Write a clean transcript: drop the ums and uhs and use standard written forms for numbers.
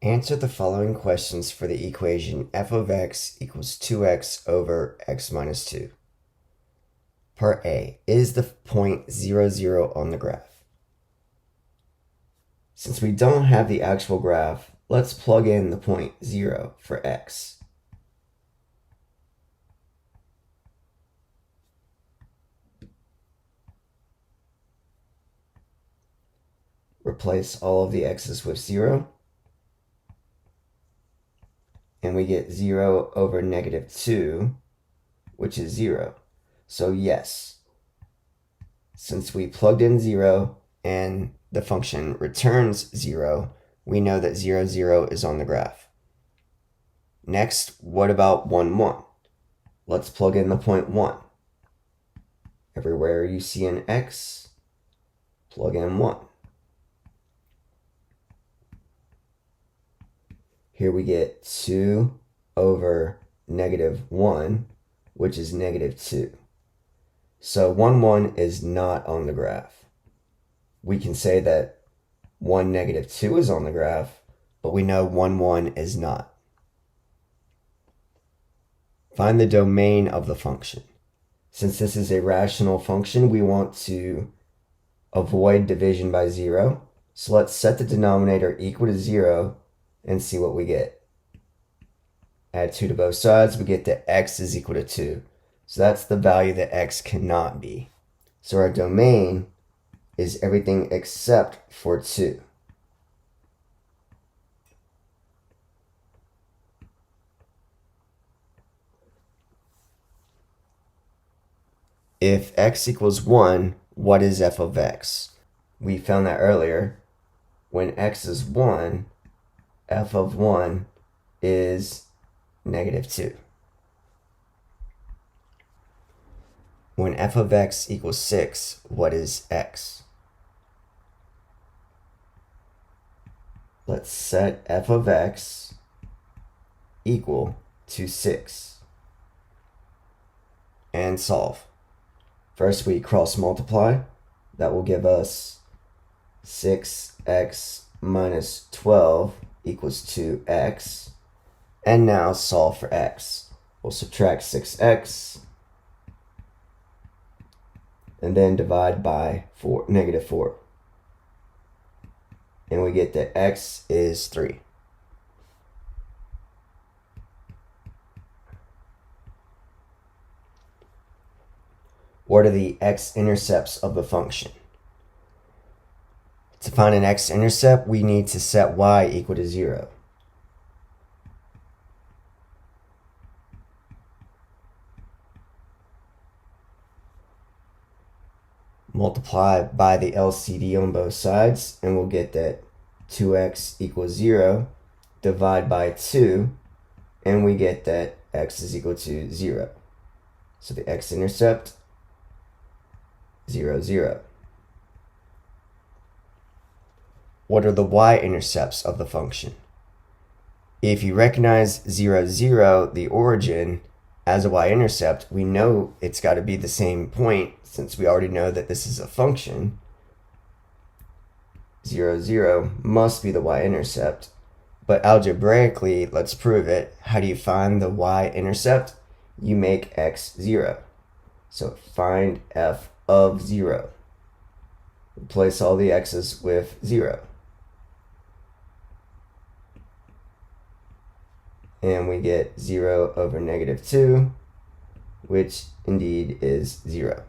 Answer the following questions for the equation f of x equals 2x over x minus 2. Part A, is the point 0, 0 on the graph? Since we don't have the actual graph, let's plug in the point 0 for x. Replace all of the x's with 0. And we get 0 over negative 2, which is 0. So yes, since we plugged in 0 and the function returns 0, we know that 0, 0 is on the graph. Next, what about 1, 1? Let's plug in the point 1. Everywhere you see an x, plug in 1. Here we get 2 over negative 1, which is negative 2. So 1, 1 is not on the graph. We can say that 1, negative 2 is on the graph, but we know 1, 1 is not. Find the domain of the function. Since this is a rational function, we want to avoid division by 0. So let's set the denominator equal to 0 and see what we get. Add 2 to both sides, we get that x is equal to 2. So that's the value that x cannot be. So our domain is everything except for 2. If x equals 1, what is f of x? We found that earlier. When x is 1, f of 1 is negative 2. When f of x equals 6, what is x? Let's set f of x equal to 6 and solve. First we cross multiply. That will give us 6x minus 12 equals 2x. And now solve for x. We'll subtract 6x and then divide by negative 4. And we get that x is 3. What are the x-intercepts of the function? To find an x-intercept, we need to set y equal to 0. Multiply by the LCD on both sides, and we'll get that 2x equals 0. Divide by 2, and we get that x is equal to 0. So the x-intercept, 0, 0. What are the y-intercepts of the function? If you recognize 0, 0, the origin, as a y-intercept, we know it's got to be the same point since we already know that this is a function. 0, 0 must be the y-intercept. But algebraically, let's prove it. How do you find the y-intercept? You make x 0. So find f of 0. Replace all the x's with 0. And we get 0 over negative 2, which indeed is 0.